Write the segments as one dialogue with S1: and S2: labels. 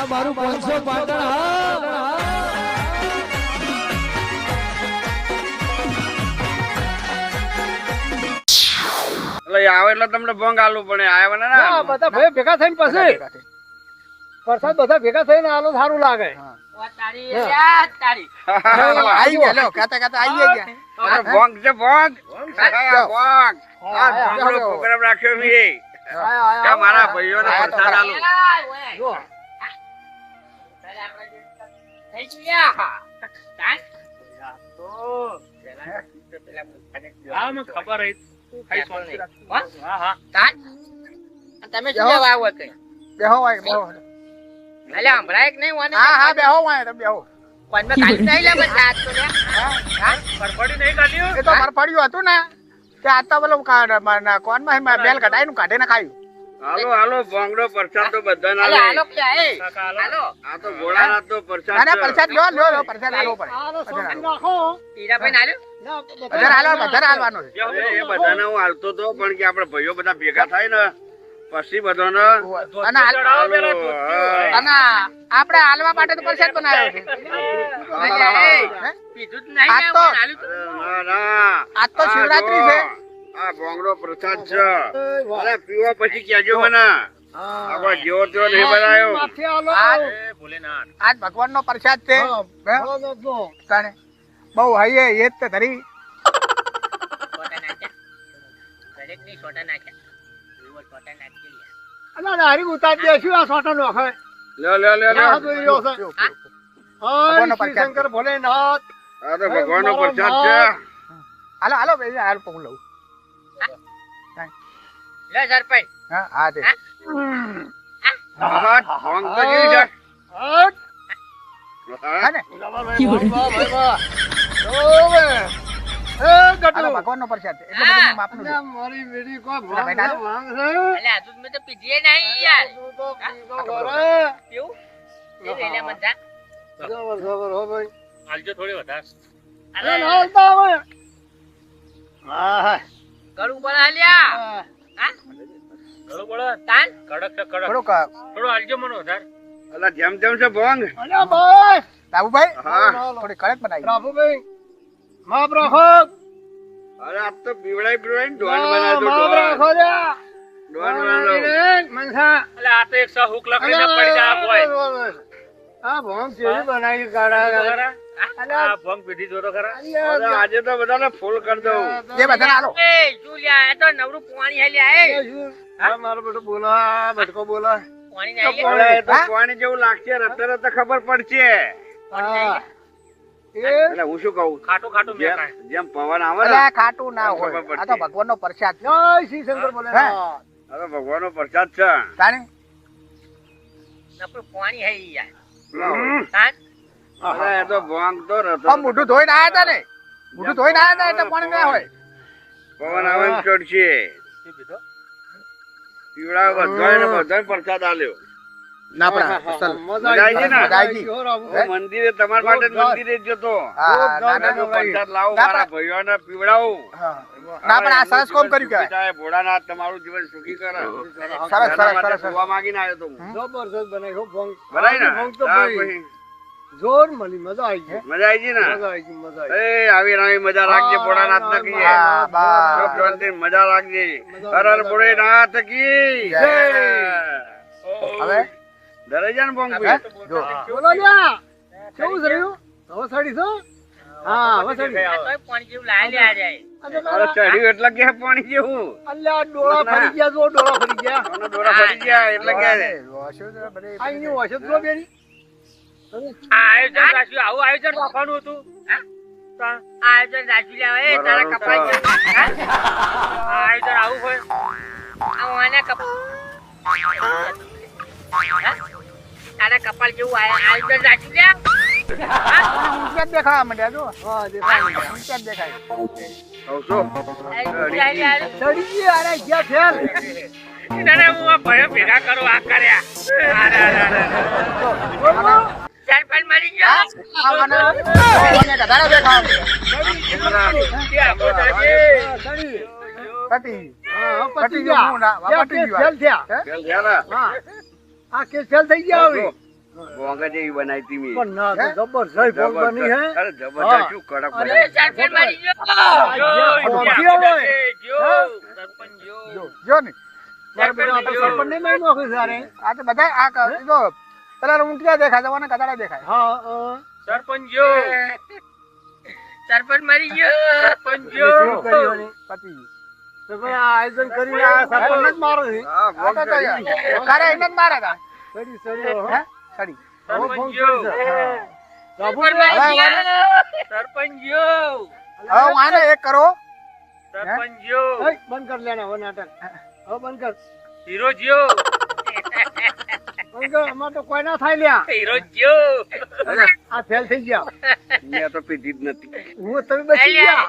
S1: મારું 500 પાટણ હા
S2: આવે એટલે તમને ભંગ આલવું પડે આવે ને
S3: બધા ભાઈ ભેગા થઈને પછી વરસાદ બધા ભેગા થઈને આલો સારું લાગે
S2: ભંગ છે ભંગ પ્રોગ્રામ રાખ્યો છે મારા ભાઈઓને વરસાદ આલું
S3: ખબર
S4: તમે શું લેવા આવો કે
S3: બેહો વાય બેહો
S4: અલે હમણાં એક નહીં વાને
S3: હા હા બેહો વાય તમે બેહો
S4: પણ મે કાઢી નહીં લે બસ આજ તો લે
S3: હા પરપડી નહીં કાઢ્યું એ તો પરપડ્યું હતું ને કે આ તો પેલું કોણ માં બેલ કઢાઈ નું કાઢીને ખાયું
S2: હાલો હાલો ભંગડો પ્રસાદ તો બધા ના
S4: અલે હાલો કે હાલો
S2: આ તો ભોળાનાથ તો પ્રસાદ
S3: ના પ્રસાદ લો પ્રસાદ આલો પડે નાખો
S4: તીરા ભાઈ નાલ્યો
S3: બધા હાલવાનો છે
S2: એ બધાને હું હાલતો તો પણ કે આપણે ભાઈઓ બધા ભેગા થાય ને પછી બધાને
S3: અને આપણે હાલવા માટે તો પ્રસાદ બનાવ્યો છે
S4: પીધું જ નહીં
S2: ના ના
S3: આજ તો શિવરાત્રી છે
S2: આ ભોંગડો પ્રસાદ છે અરે પીવા પછી કહેજો મને આપણે જેવો તેવો નહીં બનાવ્યો
S3: આજ ભગવાન નો પ્રસાદ છે બહુ હૈયે એ જ ધરી હરી ઉતાર દેશું આ સોટા નો
S2: લે લે લે લે
S3: શંકર ભોલેનાથ
S2: આ તો ભગવાન નો પ્રસાદ છે
S3: હાલો હાલો ભાઈ હાલ પગ લઉં
S4: લે સરપંચ
S3: હા હા દે
S2: ભોંગ તો જેવી છે
S3: ભગવાન નો પ્રસાદ છે એટલે બધું માપનું છે
S4: મારી બેડી કો ભાંગ અલે આ દૂધ મે તો પીધીએ નહીં યાર કેવું એ વેલે મજા
S3: ખબર હો ભાઈ
S4: હાલજો થોડી વધાર
S3: અલે નાલતા હવે હા
S4: કડું પર હાલ્યા હા કડું પર તાન કડક થોડો હાલજો મનો વધાર
S2: અલા જેમ જેમ છે ભોંગ
S3: અલ્યા ભાઈ બાબુભાઈ
S2: હા
S3: થોડી કડક બનાવી
S4: બાબુભાઈ
S3: માપ રાખો
S2: અરે આપ તો બીવડાઈ બીવડાઈ ડોન બનાવતો
S3: માપ રાખો
S2: ડોન બનાવતો
S3: મનસા
S4: અલે આ તો 100 હુક લખીને પડી જા બોય
S3: આ ભોંગ કેવી બનાવી કાઢા
S4: આ ભંગ પીધી જોતો ખરા
S2: અરે આજે તો બધાને ફૂલ કરી દઉં
S3: જે બધા હાલો
S4: એ જુલિયા એ તો નવરું પાણી હેલ્યા એ
S3: હા મારો બેટો બોલા બટકો બોલા
S4: પાણી નહીં
S2: અરે એ તો પાણી જેવું લાગશે રતે રતે ખબર પડશે એટલે હું શું કહું
S4: ખાટું ખાટું મે કાય
S2: જેમ પવન આવે
S3: અરે
S2: ને
S3: ખાટું ના હોય આ તો ભગવાનનો પ્રસાદ જય શ્રી શંકર બોલે
S2: અરે ભગવાનનો પ્રસાદ છે
S3: તાણે
S4: નપરું પાણી હે યાર તાન
S2: અરે એ તો ભોંગ તો રતો
S3: આ મોઢું ધોઈને આયા હતા ને મોઢું ધોઈને આયા હતા એટલે પાણી ના હોય
S2: પવન આવે ને ચડશે પીવડા બધાને પ્રસાદ આલ્યો
S3: ના પણ
S2: મજા આવી ને
S3: મજા આવી
S2: મંદિરે તમારા માટે મંદિરે જ જતો પ્રસાદ લાવો મારા ભાઈઓને પીવડાવું
S3: ના પણ આ સરસ કામ કર્યું કહેવાય
S2: પિતાએ ભોળાનાથ તમારું જીવન સુખી કરે
S3: સરસ સરસ
S2: જોવા માંગીને આવ્યો તો હું
S3: જબરજસ્ત બનાવ્યો ભોંગ
S2: બનાવી ને
S3: ભોંગ તો
S2: હા,
S3: ભાઈ
S2: પછી
S3: જોર મળી મજા આવી ગઈ
S2: મજા આવી ગઈ ને
S3: મજા આવી ગઈ મજા આવી
S2: એ આવી નવી મજા રાખજે ભોળાનાથ ને કહીએ
S3: હા, બસ.
S2: સુખ શાંતિ મજા રાખજે હર ભોળેનાથ કી
S3: જય. હવે
S2: ડરે જા ને ભોંગ ભાઈ
S3: જો બોલો લ્યા કેવું થયું હવે સડી છો હા હવે સડી
S4: આ તોય પાણી જેવું લાય લે આ જાય
S2: અરે ચડ્યું એટલે કે પાણી જેવું
S3: અલ્યા ડોળા ફરી ગયા જો ડોળા ફરી ગયા
S2: અને દોરા ફરી ગયા એટલે કે
S3: આ એની વશત જો બેની
S4: આયોજન રાખ્યું આવું આયોજન રાખવાનું હતું આયોજન રાખ્યું લે એ તારા કપાળ આયોજન આવું હોય આ મને તારા કપાળ જેવું આયોજન રાખ્યું લે
S3: ઊંચા દેખાવા માંડ્યા જો હા દેખાય ઊંચા દેખાય
S2: કહું છું
S3: સડી ગયા અરે ગયા ફેલ
S4: ના હું આ ભયો ભેગા કરો આ કર્યા સરપંચ મરી ગયો
S3: આવવાના ગધાડા દેખાવા
S4: સડી
S3: પટી હા પટી ગયા ફેલ થયા
S2: ચાલ જા ને.
S3: હા આ કેસ ફેલ થઈ ગયા હવે
S2: ભોંગ જ એવી બનાવી હતી મેં.
S1: પણ ના તો જબરજસ્ત ભોંગ બની હે
S2: અરે જબરદસ્ત શું કડક
S4: અરે
S2: બનાવી.
S4: સરપંચ મારી ગયો.
S3: જો ને
S1: મારા બધા આપણે સરપંચ નહીં મારી નાખ્યું છે આને.
S3: આ તો બધા આ જો પેલા ઊંટિયા દેખાય જવાના કદાડા દેખાય
S1: હા
S4: સરપંચ ગયો. સરપંચ મારી ગયો. સરપંચ
S1: શું
S4: ગયો.
S1: કર્યું આને?
S3: પતિ
S1: તો ભાઈ આ આયોજન કરીને આ સરપંચ જ મારો છે
S2: હા, ભોંગ
S3: આ તો
S2: કરી.
S3: ખરે એને જ મારા હતા
S1: સડી સડી હો.
S3: હે સડી
S1: હવે
S4: સરપંચ
S1: ભોંગ
S4: ગયો.
S1: કરી છે. હા.
S4: સરપંચ મારી ગયો. સરપંચ ગયો.
S3: હવે હું આને એક કરો
S4: સરપંચ ગયો.
S1: એય, બંધ કર લેના હવે નાટક. હવે બંધ કર.
S4: હીરો ગયો.
S1: બંધ કર. આમાં તો કોઈ ના થાય લ્યા.
S4: હીરો ગયો.
S1: આ ફેલ થઈ ગયા.
S2: મેં તો પીધી જ નથી.
S1: હું તમે બચી ગયા.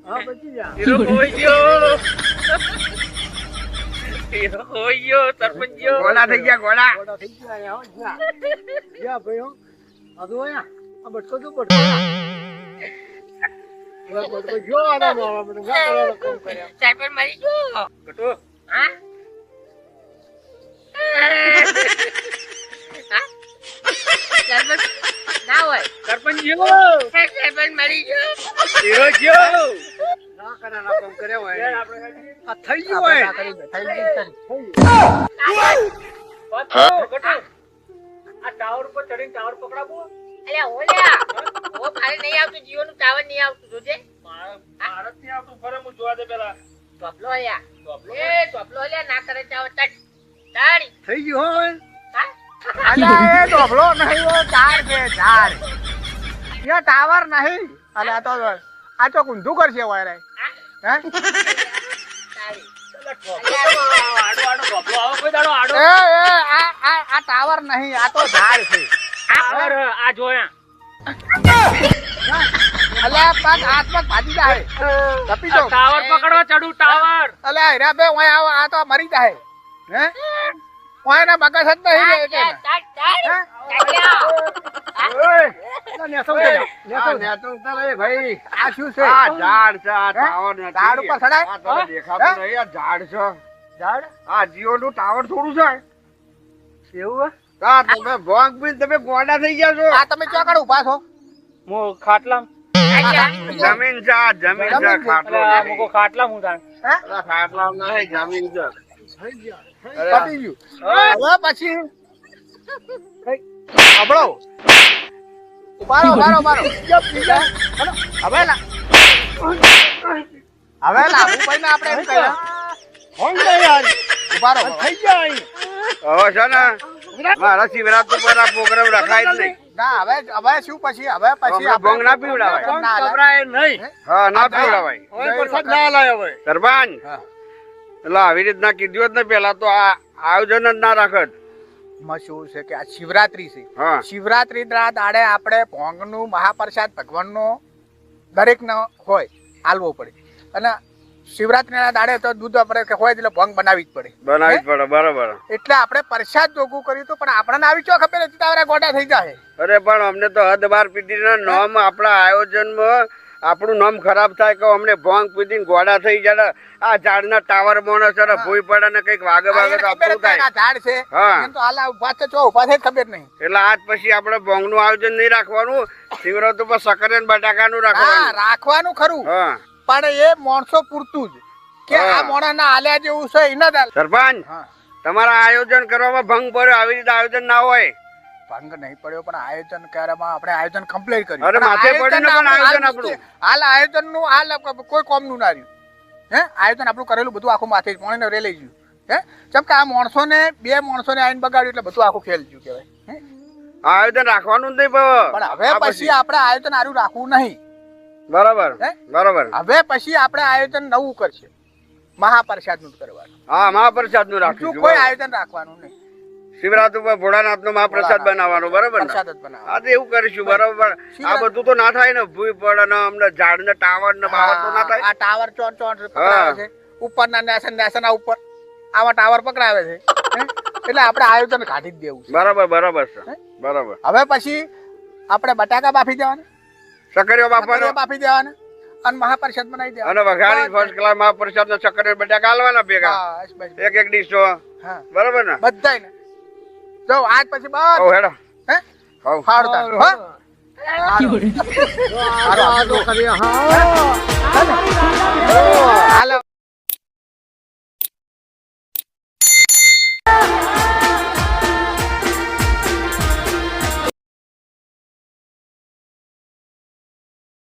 S1: હા બચી ગયા.
S4: હીરો ખોઈ ગયો. હીરો ખોઈ ગયો. સરપંચ ગયો.
S2: ગોળા થઈ ગયા ગોળા.
S1: ગોળા થઈ ગયા અહીંયા, હો, જ્યાં. જ્યાં ભાઈ હો. આ જો અહીંયા. આ બટકો જો બટકો. આ બટકો જો આના મારા બધું ગા કરારો કામ કર્યા.
S4: સરપંચ મારી ગયો. કટુ. હા? હા? સરપંચ ના હોય. સરપંચ ગયો. સરપંચ મરી ગયો. હીરો ગયો.
S1: ના કરારા કામ કર્યા હોય. આ થઈ ગયું
S3: આપણે
S1: હોય.
S3: આ કરી દે. થઈ ગઈ છે.
S4: કટુ. આ ટાવર ઉપર ચડીને ટાવર પકડાવો. અલ્યા ઓલ્યા. ઓ મારે નહીં આવતું જીઓ નું ટાવર નહીં આવતું જોજે. ભારત નહીં આવતું ફરે હું જોવા દે પેલા. ટોપલો અલ્યા. એ ટોપલો અલ્યા ના કરે ટાવર તડ. તાડી.
S1: થઈ ગયું હોય.
S4: હા?
S3: અલ્યા એ ઢોકળો નહીં ઓ ઝાડ છે ઝાડ યા ટાવર નહીં અલ્યા આ તો ઊંધું કરશે વાયરે હે
S4: તાડી. આડો આડો ટોપલો આવો કોઈ દાડો આડો.
S3: એ આ ટાવર નહીં આ તો ઝાડ છે
S4: આ જોયા.
S3: અલ્યા પગ હાથ પગ ભાજી જાય તપી જાઓ
S4: ટાવર પકડવા ચડું ટાવર.
S3: અલ્યા હીરા બે ઓય આવો આ તો મરી જાય હે ઓય ના મગજ જ નહીં રે કે
S1: નેસો કર્યા.
S2: આ નેતો ઉતારે ભાઈ.
S3: આ શું છે
S2: આ ઝાડ છે આ ટાવર નથી.
S3: ઝાડ ઉપર ચડાય?
S2: આ તમે દેખાતું નહીં આ ઝાડ છે.
S3: ઝાડ
S2: આ જીઓ નું ટાવર થોડું છે.
S1: એવું હે?
S2: આ તમે ભોંગ પીને તમે ગોડા થઈ ગયા છો.
S3: આ તમે ચોકડ ઉભા છો
S4: હું ખાટલામ.
S2: જમીન છે આ જમીન છે
S3: જમીન છે.
S2: ખાટલો
S4: અરે આ
S2: નહીં.
S4: મુકો ખાટલામ હું તાણ.
S3: હે
S2: અરે ખાટલા નહીં જમીન છે.
S1: થઈ ગયા.
S2: અરે
S3: પતી ગયું હવે પછી અબળો ઉભારો ઉભારો ઉભારો હવે લાભુ ભાઈ ને આપણે એમ કહ્યું
S1: ભોંગ નહીં યાર.
S3: ઉભારો
S1: થઈ ગયા અહીં.
S2: હવે છે ને મારા શિવરાત્રી પર આ પ્રોગ્રામ રખાય જ નહીં.
S3: ના હવે શું પછી હવે પછી
S2: અમને ભોંગ ના પીવડાવાય.
S1: ભોંગ કપરાય નહીં.
S2: હા ના પીવડાવાય.
S1: હવે પ્રસાદ ના લાયો હવે.
S2: સરપંચ
S3: હા.
S2: એટલે આવી રીતના કીધું જ ને પેલા તો આ આયોજન જ ના રાખત.
S3: માં શું છે કે આ શિવરાત્રી છે
S2: હા
S3: શિવરાત્રી ના દાડે આપણે ભોંગનું મહાપ્રસાદ ભગવાનનો દરેકનો હોય આલવો પડે અને શિવરાત્રીના દાડે તો દૂધ આપણે કે હોય એટલે ભોંગ બનાવવી જ પડે
S2: બનાવી જ પડે બરાબર.
S3: એટલે આપણે પ્રસાદ જોગું કર્યું હતું પણ આપણને આવી ચો ખબર હતી તારા ગોટા થઈ જાય
S2: અરે પણ અમને તો હદ બાર પીધી નામ આપણા આયોજનમાં આપણું નામ ખરાબ થાય કે અમને ભોંગ પીધીને ગોડા થઈ જાય આ ઝાડના ટાવર માણસ ભૂઈ પડે ને કઈક વાગે વાગે તો આપણું થાય.
S3: ઝાડ છે
S2: હા.
S3: એમ તો હાલા ઉભા છે ચો ઉભા છે ખબર નહીં
S2: એટલે આજ પછી આપણે ભોંગ નું આયોજન નહીં રાખવાનું. શિવરાત્રી પર સક્કર અને બટાકાનું
S3: હા
S2: રાખવાનું.
S3: રાખવાનું ખરું
S2: હા
S3: પણ એ માણસો પૂરતું જ કે
S2: હા.
S3: આ મોણા આલ્યા જેવું છે એના જ આલે.
S2: સરપંચ
S3: હા
S2: તમારા આયોજન કરવામાં ભંગ પડ્યો આવી રીતે આયોજન ના હોય.
S3: ભંગ નહીં પડ્યો પણ આયોજન કરવામાં આપણે આયોજન કમ્પ્લીટ કર્યું
S2: અરે
S3: પણ
S2: માથે પડ્યું ને પણ આયોજન
S3: હાલ હાલ આયોજનનું હાલ કોઈ કોમનું ના રહ્યું હે આયોજન આપણું કરેલું બધું આખું માથે પોણીને રે લઈ ગયું હે જેમ કે આ માણસોને બે માણસોને આઈને બગાડ્યું એટલે બધું આખું ફેલ ગયું કહેવાય હે
S2: આયોજન રાખવાનું જ નહીં
S3: પણ હવે પછી આપણે આયોજન આરું રાખવું નહીં
S2: બરાબર
S3: હે?
S2: બરાબર.
S3: હવે પછી આપણે આયોજન નવું કરશે મહાપ્રસાદનું જ કરવાનું
S2: હા મહાપ્રસાદ નું
S3: બીજું
S2: રાખીશું
S3: કોઈ
S2: બરાબર.
S3: આયોજન રાખવાનું નહીં
S2: શિવરાત્રી પર ભોળાનાથ નો મહાપ્રસાદ બનાવવાનો બરાબર ને?
S3: પ્રસાદ જ બનાવવાનો
S2: હા તો એવું કરીશું બરાબર. આ
S3: શિવરાત્રી-
S2: બધું તો ના થાય ને ભૂઈ પડે ને અમને ઝાડ ને ટાવર ને બાવર તો ના થાય.
S3: આ ટાવર ચોટ ચોટ પકડાવે છે ઉપરના નેસન ઉપર આવા ટાવર પકડાવે છે હે? એટલે આપણે આયોજન કાઢી જ દેવું છે
S2: બરાબર બરાબર છે બરાબર.
S3: હવે પછી આપણે બટાકા બાફી દેવાના
S2: સક્કરિયો બાપાનો
S3: સક્કરિયા બાફી દેવાના અને મહાપ્રસાદ બનાવી દેવાના
S2: અને વઘારી ફર્સ્ટ ક્લાસ મહાપ્રસાદ નો સક્કરિયો બટાકા હાલવાના ભેગા
S3: બસ, બસ.
S2: એક ડીશો
S3: હા
S2: બરાબર ને?
S3: બધાયને જો આજ પછી
S2: ઓ
S3: બસ
S2: હેડો હવ
S3: હારું તાર, હો?
S1: આ તો કરીએ હા